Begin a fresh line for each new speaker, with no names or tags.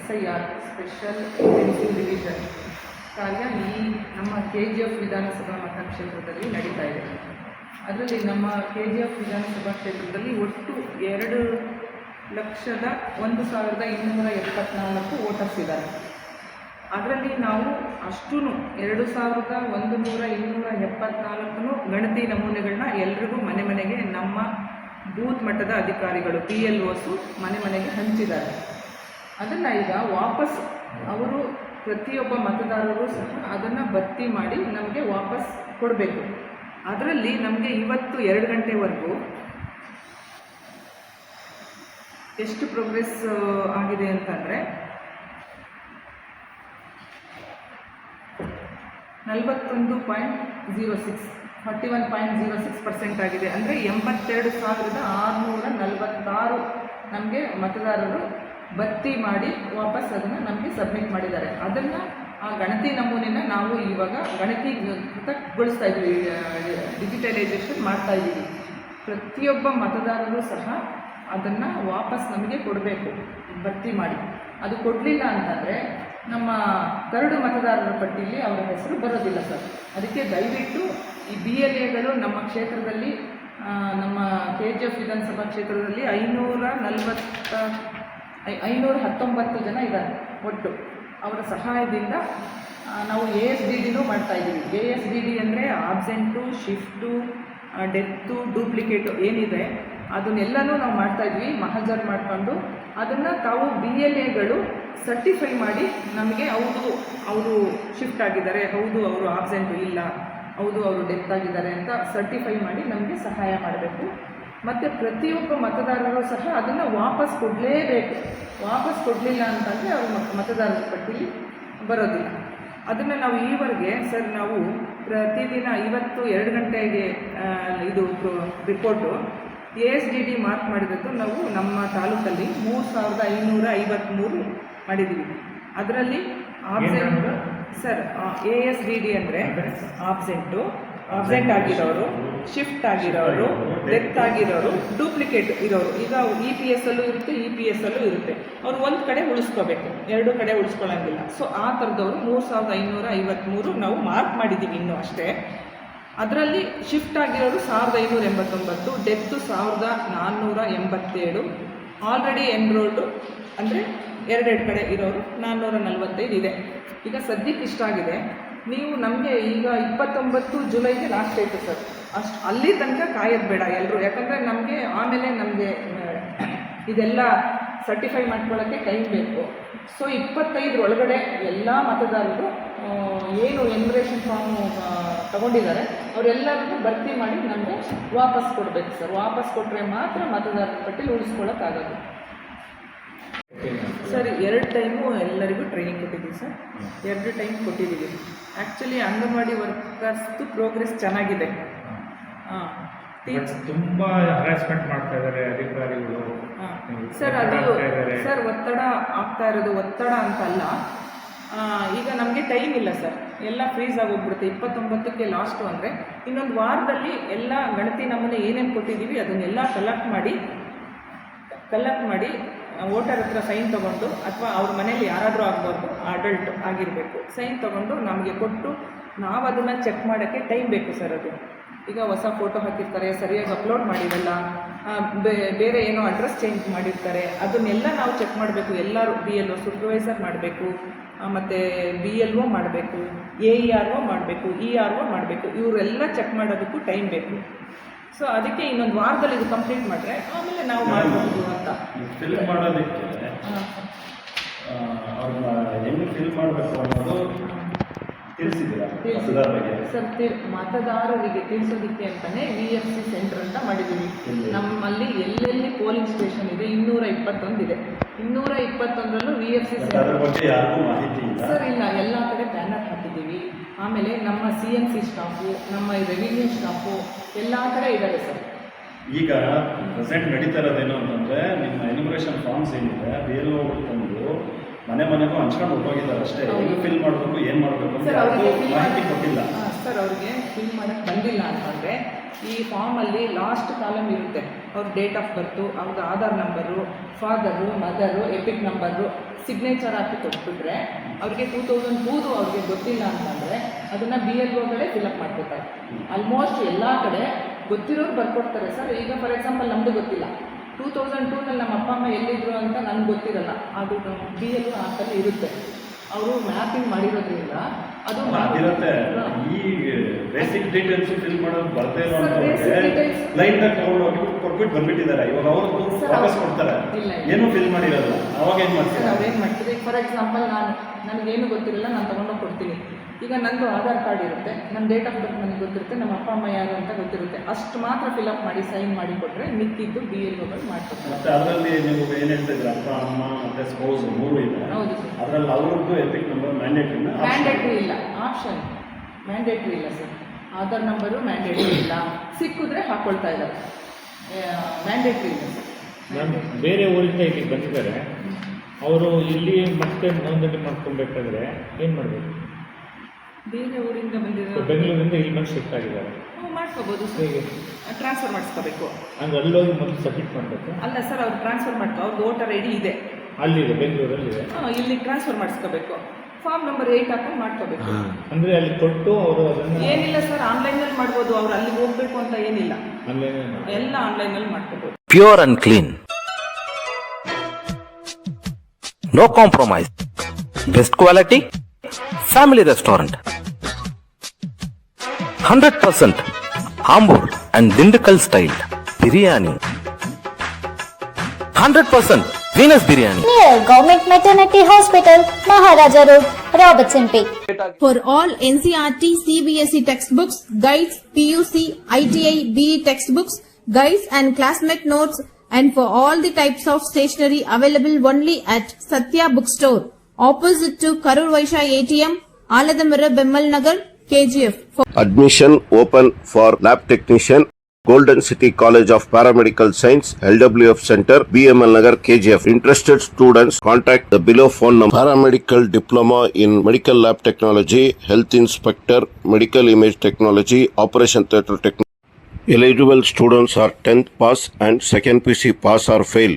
SIR special intensive revision ಕಾರ್ಯ ಈ ನಮ್ಮ KGF ವಿಧಾನಸಭಾ ಮತಕ್ಷೇತ್ರದಲ್ಲಿ ನಡೀತಾ ಇದೆ. ಅದರಲ್ಲಿ ನಮ್ಮ KGF ವಿಧಾನಸಭಾ ಕ್ಷೇತ್ರದಲ್ಲಿ ಒಟ್ಟು 2,01,274 ವೋಟರ್ಸ್ ಇದ್ದಾರೆ. ಅದರಲ್ಲಿ ನಾವು ಅಷ್ಟೂ 2,174 ಗಣತಿ ನಮೂನೆಗಳನ್ನ ಎಲ್ರಿಗೂ ಮನೆ ಮನೆಗೆ ನಮ್ಮ ಬೂತ್ ಮಟ್ಟದ ಅಧಿಕಾರಿಗಳು PLOs ಮನೆ ಮನೆಗೆ ಹಂಚಿದ್ದಾರೆ. ಅದನ್ನು ಈಗ ವಾಪಸ್ ಅವರು ಪ್ರತಿಯೊಬ್ಬ ಮತದಾರರು ಸಹ ಅದನ್ನು ಭರ್ತಿ ಮಾಡಿ ನಮಗೆ ವಾಪಸ್ ಕೊಡಬೇಕು. ಅದರಲ್ಲಿ ನಮಗೆ ಇವತ್ತು 2 ಗಂಟೆವರೆಗೂ ಎಷ್ಟು ಪ್ರೋಗ್ರೆಸ್ ಆಗಿದೆ ಅಂತಂದರೆ 41.06% ಆಗಿದೆ. ಅಂದರೆ 82,646 ನಮಗೆ ಮತದಾರರು ಭರ್ತಿ ಮಾಡಿ ವಾಪಸ್ ಅದನ್ನು ನಮಗೆ ಸಬ್ಮಿಟ್ ಮಾಡಿದ್ದಾರೆ. ಅದನ್ನು ಆ ಗಣತಿ ನಮೂನೆನ ನಾವು ಇವಾಗ ಗಣತಿಗೊಳಿಸ್ತಾ ಇದ್ದೀವಿ, ಡಿಜಿಟಲೈಸೇಷನ್ ಮಾಡ್ತಾ ಇದ್ದೀವಿ. ಪ್ರತಿಯೊಬ್ಬ ಮತದಾರರು ಸಹ ಅದನ್ನು ವಾಪಸ್ ನಮಗೆ ಕೊಡಬೇಕು ಭರ್ತಿ ಮಾಡಿ. ಅದು ಕೊಡಲಿಲ್ಲ ಅಂತಂದರೆ ನಮ್ಮ ಕರಡು ಮತದಾರರ ಪಟ್ಟಿಯಲ್ಲಿ ಅವರ ಹೆಸರು ಬರೋದಿಲ್ಲ ಸರ್. ಅದಕ್ಕೆ ದಯವಿಟ್ಟು ಈ BLAಗಳು ನಮ್ಮ ಕ್ಷೇತ್ರದಲ್ಲಿ ನಮ್ಮ KGF ವಿಧಾನಸಭಾ ಕ್ಷೇತ್ರದಲ್ಲಿ 519 ಜನ ಇದ್ದಾರೆ ಒಟ್ಟು. ಅವರ ಸಹಾಯದಿಂದ ನಾವು ASDDನೂ ಮಾಡ್ತಾಯಿದ್ದೀವಿ. ASDD ಅಂದರೆ ಆಬ್ಸೆಂಟು, ಶಿಫ್ಟು, ಡೆತ್ತು, ಡೂಪ್ಲಿಕೇಟು ಏನಿದೆ ಅದನ್ನೆಲ್ಲನೂ ನಾವು ಮಾಡ್ತಾಯಿದ್ವಿ ಮಹಜರ್ ಮಾಡಿಕೊಂಡು. ಅದನ್ನು ತಾವು BLAಗಳು ಸರ್ಟಿಫೈ ಮಾಡಿ ನಮಗೆ ಹೌದು ಅವರು ಶಿಫ್ಟ್ ಆಗಿದ್ದಾರೆ, ಹೌದು ಅವರು ಆಬ್ಸೆಂಟು ಇಲ್ಲ, ಹೌದು ಅವರು ಡೆತ್ ಆಗಿದ್ದಾರೆ ಅಂತ ಸರ್ಟಿಫೈ ಮಾಡಿ ನಮಗೆ ಸಹಾಯ ಮಾಡಬೇಕು. ಮತ್ತು ಪ್ರತಿಯೊಬ್ಬ ಮತದಾರರು ಸಹ ಅದನ್ನು ವಾಪಸ್ ಕೊಡಲೇಬೇಕು. ವಾಪಸ್ ಕೊಡಲಿಲ್ಲ ಅಂತಂದರೆ ಅವರು ಮತದಾರರ ಪಟ್ಟಿಲಿ ಬರೋದಿಲ್ಲ. ಅದನ್ನು ನಾವು ಈವರೆಗೆ ಸರ್ ನಾವು ಪ್ರತಿದಿನ ಇವತ್ತು 2 ಗಂಟೆಗೆ ಇದು ರಿಪೋರ್ಟು ASDD ಮಾರ್ಕ್ ಮಾಡಿರೋದು ನಾವು ನಮ್ಮ ತಾಲೂಕಲ್ಲಿ 3,553 ಮಾಡಿದ್ದೀವಿ. ಅದರಲ್ಲಿ ಆಬ್ಸೆಂಟ್ ಸರ್ ASDD ಅಂದರೆ ಆಬ್ಸೆಂಟ್ ಆಗಿರೋರು, ಶಿಫ್ಟ್ ಆಗಿರೋರು, ಡೆತ್ ಆಗಿರೋರು, ಡೂಪ್ಲಿಕೇಟ್ ಇರೋರು. ಈಗ EPS ಅಲ್ಲೂ ಇರುತ್ತೆ, EPS ಅಲ್ಲೂ ಇರುತ್ತೆ. ಅವ್ರು ಒಂದು ಕಡೆ ಉಳಿಸ್ಕೋಬೇಕು, 2 ಕಡೆ ಉಳಿಸ್ಕೊಳ್ಳೋಂಗಿಲ್ಲ. ಸೊ ಆ ಥರದವರು 3,553 ನಾವು ಮಾರ್ಕ್ ಮಾಡಿದ್ದೀವಿ ಇನ್ನೂ ಅಷ್ಟೇ. ಅದರಲ್ಲಿ ಶಿಫ್ಟ್ ಆಗಿರೋರು 1,589, ಡೆತ್ತು 1,487, ಆಲ್ರೆಡಿ ಎನ್ರೋಲ್ಡು ಅಂದರೆ 2 ಕಡೆ ಇರೋರು 445 ಇದೆ. ಈಗ ಸದ್ಯಕ್ಕೆ ಇಷ್ಟ ಆಗಿದೆ. ನೀವು ನಮಗೆ ಈಗ 29 ಜುಲೈಗೆ ಲಾಸ್ಟ್ ಡೇಟು ಸರ್. ಅಲ್ಲಿ ತನಕ ಕಾಯೋದು ಬೇಡ ಎಲ್ಲರೂ, ಯಾಕಂದರೆ ನಮಗೆ ಆಮೇಲೆ ನಮಗೆ ಇದೆಲ್ಲ ಸರ್ಟಿಫೈ ಮಾಡ್ಕೊಳ್ಳೋಕ್ಕೆ ಟೈಮ್ ಬೇಕು. ಸೊ 25 ಒಳಗಡೆ ಎಲ್ಲ ಮತದಾರರು ಏನು ಎನ್ಯುಮರೇಷನ್ ಫಾರ್ಮು ತಗೊಂಡಿದ್ದಾರೆ ಅವರೆಲ್ಲರಿಗೂ ಭರ್ತಿ ಮಾಡಿ ನಮಗೆ ವಾಪಸ್ ಕೊಡಬೇಕು ಸರ್. ವಾಪಸ್ ಕೊಟ್ಟರೆ ಮಾತ್ರ ಮತದಾರರ ಪಟ್ಟಿಲಿ ಉಳಿಸ್ಕೊಳ್ಳೋಕ್ಕಾಗೋದು ಸರ್. 2 ಟೈಮು ಎಲ್ಲರಿಗೂ ಟ್ರೈನಿಂಗ್ ಕೊಟ್ಟಿದ್ದೀವಿ ಸರ್. 2 ಟೈಮ್ ಕೊಟ್ಟಿದ್ದೀವಿ. ಆ್ಯಕ್ಚುಲಿ ಅಂಗನವಾಡಿ ವರ್ಕರ್ಸ್ದು ಪ್ರೋಗ್ರೆಸ್ ಚೆನ್ನಾಗಿದೆ.
ತುಂಬ ಹರಾಸ್ಮೆಂಟ್ ಮಾಡ್ತಾ ಇದ್ದಾರೆ ಅಧಿಕಾರಿಗಳು.
ಸರ್ ಅದು ಸರ್ ಒತ್ತಡ ಆಗ್ತಾ ಇರೋದು, ಒತ್ತಡ ಅಂತಲ್ಲ. ಈಗ ನಮಗೆ ಟೈಮ್ ಇಲ್ಲ ಸರ್, ಎಲ್ಲ ಫ್ರೀಸ್ ಆಗೋಗ್ಬಿಡುತ್ತೆ. 29ಕ್ಕೆ ಲಾಸ್ಟು ಅಂದರೆ ಇನ್ನೊಂದು ವಾರದಲ್ಲಿ ಎಲ್ಲ ಗಣತಿ ನಮೂನೆ ಏನೇನು ಕೊಟ್ಟಿದ್ದೀವಿ ಅದನ್ನೆಲ್ಲ ಕಲೆಕ್ಟ್ ಮಾಡಿ ವೋಟರ್ ಹತ್ರ ಸೈನ್ ತೊಗೊಂಡು, ಅಥವಾ ಅವ್ರ ಮನೇಲಿ ಯಾರಾದರೂ ಆಗ್ಬಾರ್ದು, ಅಡಲ್ಟ್ ಆಗಿರಬೇಕು, ಸೈನ್ ತೊಗೊಂಡು ನಮಗೆ ಕೊಟ್ಟು ನಾವು ಅದನ್ನು ಚೆಕ್ ಮಾಡೋಕ್ಕೆ ಟೈಮ್ ಬೇಕು ಸರ್. ಅದು ಈಗ ಹೊಸ ಫೋಟೋ ಹಾಕಿರ್ತಾರೆ, ಸರಿಯಾಗಿ ಅಪ್ಲೋಡ್ ಮಾಡಿರಲ್ಲ, ಬೇರೆ ಏನೋ ಅಡ್ರೆಸ್ ಚೇಂಜ್ ಮಾಡಿರ್ತಾರೆ, ಅದನ್ನೆಲ್ಲ ನಾವು ಚೆಕ್ ಮಾಡಬೇಕು. ಎಲ್ಲರೂ BLO ಸೂಪರ್ವೈಸರ್ ಮಾಡಬೇಕು, ಮತ್ತು BLO ಮಾಡಬೇಕು, AERO ಮಾಡಬೇಕು, ERO ಮಾಡಬೇಕು. ಇವರೆಲ್ಲ ಚೆಕ್ ಮಾಡೋದಕ್ಕೂ ಟೈಮ್ ಬೇಕು. ಸೊ ಅದಕ್ಕೆ ಇನ್ನೊಂದು ವಾರದಲ್ಲಿ ಇದು ಕಂಪ್ಲೀಟ್ ಮಾಡಿದ್ರೆ ಆಮೇಲೆ ನಾವು ಮಾಡಬಹುದು ಅಂತ.
ಫಿಲ್ ಮಾಡೋದಕ್ಕೆ ಅವ್ರನ್ನ ಹೆಂಗೆ ಫಿಲ್ ಮಾಡಬೇಕು ಅನ್ನೋದು ತಿಳಿಸಿದ್ದೀರಾ
ಸರ್? ಮತದಾರರಿಗೆ ತಿಳಿಸೋದಕ್ಕೆ ಅಂತಲೇ VFC ಸೆಂಟರ್ ಅಂತ ಮಾಡಿದ್ದೀವಿ. ನಮ್ಮಲ್ಲಿ ಎಲ್ಲೆಲ್ಲಿ ಪೋಲಿಂಗ್ ಸ್ಟೇಷನ್ ಇದೆ 221 ಇದೆ. 221ರಲ್ಲೂ VFC ಸೆಂಟರ್ ಸರ್ ಇಲ್ಲ. ಎಲ್ಲ ಕಡೆ ಬ್ಯಾನರ್ ಹಾಕಿದ್ದೀವಿ. ಆಮೇಲೆ ನಮ್ಮ CNC ಸ್ಟಾಫು, ನಮ್ಮ ರೆವಿನ್ಯೂ ಸ್ಟಾಫು ಎಲ್ಲ ಕಡೆ ಇದ್ದಾರೆ ಸರ್.
ಈಗ ಪ್ರೆಸೆಂಟ್ ನಡೀತಾ ಇರೋದೇನು ಅಂತಂದರೆ ನಿಮ್ಮ ಎನ್ಯುಮರೇಷನ್ ಫಾರ್ಮ್ಸ್ ಏನಿದೆ BLO ತಂದು ಮನೆಗೂ ಹಂಚ್ಕೊಂಡು ಹೋಗಿದ್ದಾರೆ ಅಷ್ಟೇ. ಏನು ಫಿಲ್ ಮಾಡಬೇಕು, ಏನು ಮಾಡಬೇಕು ಅಂತ ಮಾಹಿತಿ ಕೊಟ್ಟಿಲ್ಲ
ಸರ್. ಅವ್ರಿಗೆ ಫಿಲ್ ಮಾಡೋಕ್ಕೆ ಬಂದಿಲ್ಲ ಅಂತಂದರೆ ಈ ಫಾರ್ಮಲ್ಲಿ ಲಾಸ್ಟ್ ಕಾಲಮ್ ಇರುತ್ತೆ, ಅವ್ರ ಡೇಟ್ ಆಫ್ ಬರ್ತು, ಅವ್ರದ್ದು Aadhaar number, father, mother, EPIC number, signature ಹಾಕಿ ಕೊಟ್ಬಿಟ್ರೆ ಅವ್ರಿಗೆ 2002 ಅವ್ರಿಗೆ ಗೊತ್ತಿಲ್ಲ ಅಂತಂದರೆ ಅದನ್ನು BLOಗಳೇ ಫಿಲಪ್ ಮಾಡ್ಕೊತಾರೆ. ಆಲ್ಮೋಸ್ಟ್ ಎಲ್ಲ ಕಡೆ ಗೊತ್ತಿರೋರು ಬರ್ಕೊಡ್ತಾರೆ ಸರ್. ಈಗ ಫಾರ್ ಎಕ್ಸಾಂಪಲ್ ನಮ್ಮದು ಗೊತ್ತಿಲ್ಲ, 2002ನಲ್ಲಿ ನಮ್ಮ ಅಪ್ಪ ಅಮ್ಮ ಎಲ್ಲಿದ್ರು ಅಂತ ನನಗೆ ಗೊತ್ತಿರಲ್ಲ, ಅದು BLO ಆ್ಯಪಲ್ಲಿ ಇರುತ್ತೆ. ಅವರು ಮ್ಯಾಪಿಂಗ್ ಮಾಡಿರೋದ್ರಿಂದ ಅದು
ಅದಿರುತ್ತೆ. ಈ ಬೇಸಿಕ್ ಡೀಟೇಲ್ಸ್ ಫಿಲ್ ಮಾಡೋದು ಬರ್ತಾ ಇಲ್ಲ
Sir, basic details-
ಲೈಟಾಗಿ ತಗೊಂಡು ಹೋಗಿ ಕೊಟ್ಬಿಟ್ಟು ಬಂದ್ಬಿಟ್ಟಿದ್ದಾರೆ. ಇವಾಗ ಅವರು ವಾಪಸ್ ಕೊಡ್ತಾರೆ,
ಇಲ್ಲ.
ಏನೂ ಫಿಲ್ ಮಾಡಿರಲ್ಲ. ಅವಾಗ ಏನು
ಸರ್
ಮಾಡ್ತಾರೆ?
ಅವ್ರೇನು ಮಾಡ್ತೀವಿ, ಫಾರ್ ಎಕ್ಸಾಂಪಲ್ ನನಗೇನು ಗೊತ್ತಿರಲ್ಲ, ನಾನು ತೊಗೊಂಡೋಗಿ ಕೊಡ್ತೀನಿ. ಈಗ ನಂದು ಆಧಾರ್ ಕಾರ್ಡ್ ಇರುತ್ತೆ, ನನ್ನ ಡೇಟ್ ಆಫ್ ಬರ್ತ್ ನನಗೆ ಗೊತ್ತಿರುತ್ತೆ, ನಮ್ಮ ಅಪ್ಪ ಅಮ್ಮ ಯಾರು ಅಂತ ಗೊತ್ತಿರುತ್ತೆ, ಅಷ್ಟು ಮಾತ್ರ ಫಿಲಪ್ ಮಾಡಿ ಸೈನ್ ಮಾಡಿ ಕೊಟ್ಟರೆ ಮಿಕ್ಕಿದ್ದು BLOಗಳು ಮಾಡ್ಕೊಡ್ತಾರೆ.
ಮತ್ತೆ ಅದರಲ್ಲಿ ನೀವು ಏನು ಹೇಳ್ತಿದ್ರೆ ಅಪ್ಪ ಅಮ್ಮ ಮತ್ತು ಸ್ಪೌಸ್ 3 ಇದೆ.
ಹೌದು ಸರ್.
ಅದರಲ್ಲಿ ಅವ್ರದ್ದು ಎಪಿಕ್ ನಂಬರ್
ಮ್ಯಾಂಡೇಟ್ರಿ ಇಲ್ಲ, ಆಪ್ಷನ್ ಮ್ಯಾಂಡೇಟ್ರಿ ಇಲ್ಲ ಸರ್. ಆಧಾರ್ ನಂಬರು ಮ್ಯಾಂಡೇಟ್ರಿ ಇಲ್ಲ, ಸಿಕ್ಕಿದ್ರೆ ಹಾಕ್ಕೊಳ್ತಾ ಇದ್ದಾರೆ, ಮ್ಯಾಂಡೇಟ್ರಿ ಇಲ್ಲ ಸರ್.
ನಾನು ಬೇರೆ ಊರಿಂದ ಇಲ್ಲಿಗೆ ಬಂದಿದ್ದಾರೆ, ಅವರು ಇಲ್ಲಿ ಮತ್ತೆ ನೋಂದಣಿ ಮಾಡ್ಕೊಬೇಕಾದ್ರೆ ಏನು ಮಾಡಬೇಕು?
ಬೇರೆ ಊರಿಂದ ಬಂದಿರೋ
ಬೆಂಗಳೂರಿಂದ ಇಲ್ಲಿ ಬಂದು ಶಿಫ್ಟ್ ಆಗಿದ್ದಾರೆ,
ಮಾಡ್ಕೋಬೋದು ಸರ್.
ಹೇಗೆ?
ಟ್ರಾನ್ಸ್ಫರ್ ಮಾಡಿಸ್ಕೋಬೇಕು.
ಹಂಗೆ ಅಲ್ಲೋಗಿ ಮೊದಲು ಸಬ್ಮಿಟ್ ಮಾಡಬೇಕು.
ಅಲ್ಲ ಸರ್, ಅವ್ರು ಟ್ರಾನ್ಸ್ಫರ್ ಅವ್ರದ್ದು ವೋಟರ್ ID ಇದೆ,
ಅಲ್ಲಿದೆ, ಬೆಂಗಳೂರಲ್ಲಿದೆ.
ಇಲ್ಲಿ ಟ್ರಾನ್ಸ್ಫರ್ ಮಾಡಿಸ್ಕೋಬೇಕು. ಫಾರ್ಮ್ ನಂಬರ್ 8 ಹಾಕೊಂಡು ಮಾಡ್ಕೋಬೇಕು.
ಅಂದರೆ ಅಲ್ಲಿ ಕೊಟ್ಟು ಅವರು ಅದನ್ನು
ಏನಿಲ್ಲ ಸರ್, ಆನ್ಲೈನಲ್ಲಿ ಮಾಡ್ಬೋದು, ಅವ್ರು ಅಲ್ಲಿಗೆ ಹೋಗ್ಬೇಕು ಅಂತ ಏನಿಲ್ಲ,
ಆನ್ಲೈನ್
ಎಲ್ಲ ಆನ್ಲೈನಲ್ಲಿ ಮಾಡ್ಕೋಬೋದು.
Pure and clean. No compromise. Best quality. Family restaurant. 100% Hamburg and Dindigul style. Biryani. 100% Venus Biryani.
Near Government Maternity Hospital, Maharaja Road, Robertson Peak.
For all NCERT, CBSE textbooks, guides, PUC, ITI, BE textbooks, guides and classmate notes, and for all the types of stationery available only at Satya Bookstore, opposite to Karur Vaishya ATM, Aladamara, Bemmal Nagar, KGF.
Admission open for lab technician, Golden City College of Paramedical Science, LWF Center, BML Nagar, KGF. Interested students contact the below phone number. Paramedical Diploma in Medical Lab Technology, Health Inspector, Medical Image Technology, Operation Theatre Technology. Eligible students are 10th pass and second PC pass or fail.